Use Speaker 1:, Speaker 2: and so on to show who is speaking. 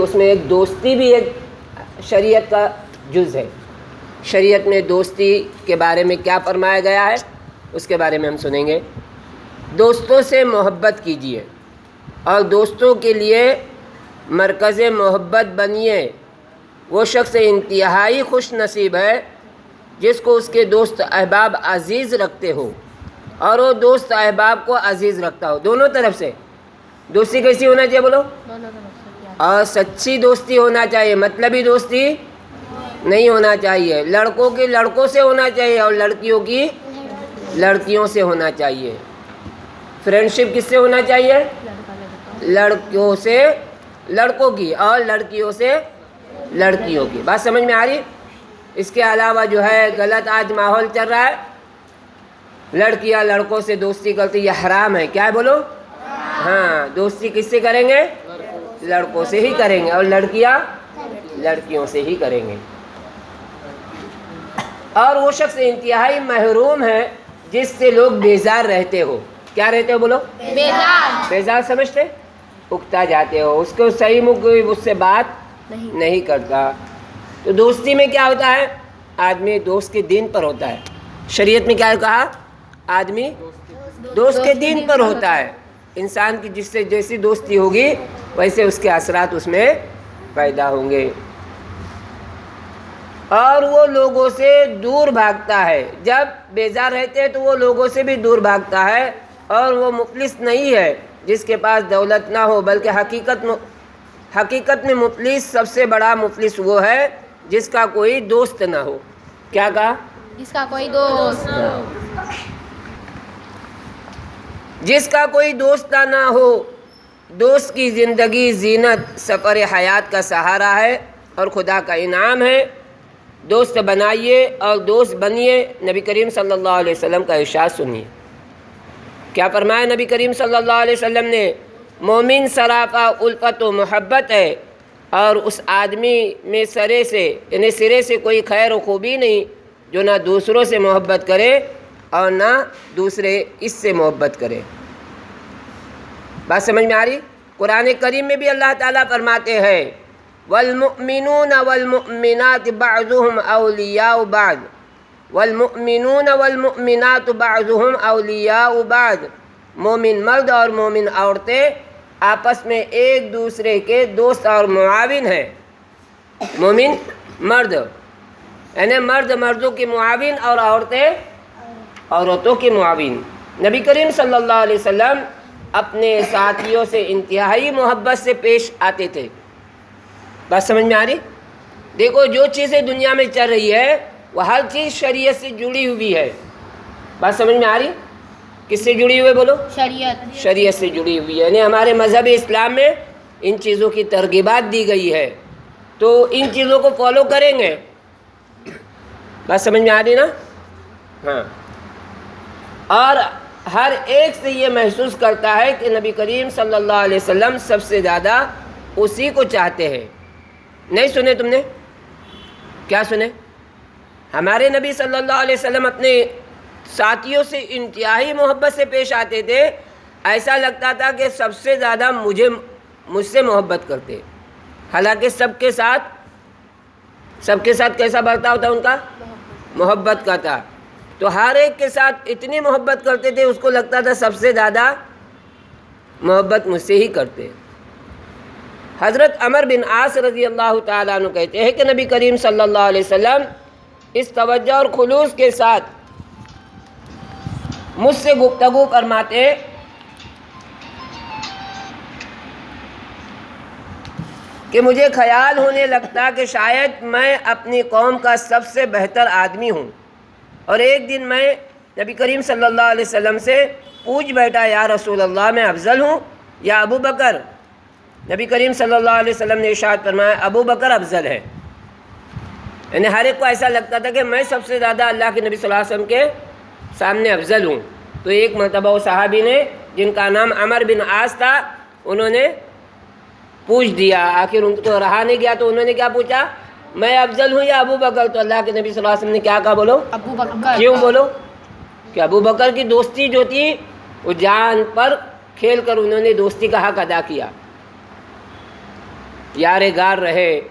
Speaker 1: اس میں ایک دوستی بھی ایک شریعت کا جز ہے۔ شریعت میں دوستی کے بارے میں کیا فرمایا گیا ہے اس کے بارے میں ہم سنیں گے۔ دوستوں سے محبت کیجیے اور دوستوں کے لیے مرکز محبت بنیے۔ وہ شخص انتہائی خوش نصیب ہے جس کو اس کے دوست احباب عزیز رکھتے ہو اور وہ دوست احباب کو عزیز رکھتا ہو۔ دونوں طرف سے دوستی کیسی ہونا چاہیے بولو؟ اور سچی دوستی ہونا چاہیے، مطلبی دوستی نہیں ہونا چاہیے۔ لڑکوں کی لڑکوں سے ہونا چاہیے اور لڑکیوں کی لڑکیوں سے ہونا چاہیے۔ فرینڈشپ کس سے ہونا چاہیے؟ لڑکیوں سے لڑکوں کی اور لڑکیوں سے لڑکیوں کی۔ بات سمجھ میں آ رہی؟ اس کے علاوہ جو ہے غلط آج ماحول چل رہا ہے، لڑکیاں لڑکوں سے دوستی کرتی، یہ حرام ہے۔ کیا ہے بولو؟ ہاں، دوستی کس سے کریں گے؟ لڑکوں سے ہی کریں گے اور لڑکیاں لڑکیوں سے ہی کریں گے۔ اور وہ شخص انتہائی محروم ہے جس سے لوگ بیزار رہتے ہو۔ کیا رہتے ہو بولو؟ بیزار سمجھتے؟ اکتا جاتے ہو، اس کو صحیح میں کوئی اس سے بات نہیں کرتا۔ تو دوستی میں کیا ہوتا ہے؟ آدمی دوست کے دین پر ہوتا ہے۔ شریعت میں کیا کہا؟ آدمی دوست کے دین پر ہوتا ہے۔ انسان کی جس سے جیسی دوستی ہوگی ویسے اس کے اثرات اس میں پیدا ہوں گے۔ اور وہ لوگوں سے دور بھاگتا ہے۔ جب بیزار رہتے ہیں تو وہ لوگوں سے بھی دور بھاگتا ہے، اور وہ مفلس نہیں ہے جس کے پاس دولت نہ ہو، بلکہ حقیقت میں مفلس، سب سے بڑا مفلس وہ ہے جس کا کوئی دوست نہ ہو۔ کیا کہا؟
Speaker 2: جس کا کوئی دوست
Speaker 1: جس کا کوئی دوست نہ ہو۔ دوست کی زندگی زینت سفر حیات کا سہارا ہے اور خدا کا انعام ہے۔ دوست بنائیے اور دوست بنیے۔ نبی کریم صلی اللہ علیہ وسلم کا ارشاد سنیے، کیا فرمایا نبی کریم صلی اللہ علیہ وسلم نے؟ مومن سراپا الفت و محبت ہے، اور اس آدمی میں سرے سے کوئی خیر و خوبی نہیں جو نہ دوسروں سے محبت کرے اور نہ دوسرے اس سے محبت کرے۔ بات سمجھ میں آ رہی؟ قرآن کریم میں بھی اللہ تعالیٰ فرماتے ہیں والمؤمنون والمؤمنات بعضهم اولیاء بعض، والمؤمنون والمؤمنات بعضهم اولیاء بعض۔ مومن مرد اور مومن عورتیں آپس میں ایک دوسرے کے دوست اور معاون ہیں۔ مومن مرد یعنی مرد مردوں کے معاون اور عورتیں عورتوں کے معاون۔ نبی کریم صلی اللہ علیہ وسلم اپنے ساتھیوں سے انتہائی محبت سے پیش آتے تھے۔ بات سمجھ میں آ رہی؟ دیکھو، جو چیزیں دنیا میں چل رہی ہے وہ ہر چیز شریعت سے جڑی ہوئی ہے۔ بات سمجھ میں آ رہی؟ کس سے جڑی ہوئی بولو؟ شریعت سے جڑی ہوئی ہے، یعنی ہمارے مذہب اسلام میں ان چیزوں کی ترغیبات دی گئی ہے، تو ان چیزوں کو فالو کریں گے۔ بات سمجھ میں آ رہی نا؟ ہاں۔ اور ہر ایک سے یہ محسوس کرتا ہے کہ نبی کریم صلی اللہ علیہ وسلم سب سے زیادہ اسی کو چاہتے ہیں۔ نہیں سنے تم نے؟ کیا سنے؟ ہمارے نبی صلی اللہ علیہ وسلم اپنے ساتھیوں سے انتہائی محبت سے پیش آتے تھے، ایسا لگتا تھا کہ سب سے زیادہ مجھ سے محبت کرتے، حالانکہ سب کے ساتھ کیسا برتاؤ تھا ان کا؟ محبت کا تھا۔ تو ہر ایک کے ساتھ اتنی محبت کرتے تھے، اس کو لگتا تھا سب سے زیادہ محبت مجھ سے ہی کرتے۔ حضرت عمر بن عاص رضی اللہ تعالیٰ عنہ کہتے ہیں کہ نبی کریم صلی اللہ علیہ وسلم اس توجہ اور خلوص کے ساتھ مجھ سے گفتگو فرماتے کہ مجھے خیال ہونے لگتا کہ شاید میں اپنی قوم کا سب سے بہتر آدمی ہوں۔ اور ایک دن میں نبی کریم صلی اللہ علیہ وسلم سے پوچھ بیٹھا، یا رسول اللہ، میں افضل ہوں یا ابو بکر؟ نبی کریم صلی اللہ علیہ وسلم نے ارشاد فرمایا ابو بکر افضل ہے۔ یعنی ہر ایک کو ایسا لگتا تھا کہ میں سب سے زیادہ اللہ کے نبی صلی اللہ علیہ وسلم کے سامنے افضل ہوں۔ تو ایک مرتبہ وہ صحابی نے، جن کا نام عمر بن عاص تھا، انہوں نے پوچھ دیا، آخر ان کو رہا نہیں گیا تو انہوں نے کیا پوچھا؟ میں افضل ہوں یا ابو بکر؟ تو اللہ کے نبی صلی اللہ علیہ وسلم نے کیا کہا بولو؟
Speaker 2: ابو بکر۔
Speaker 1: کیوں بولو؟ کہ ابو بکر کی دوستی جو تھی وہ جان پر کھیل کر انہوں نے دوستی کا حق ادا کیا۔ یار غار رہے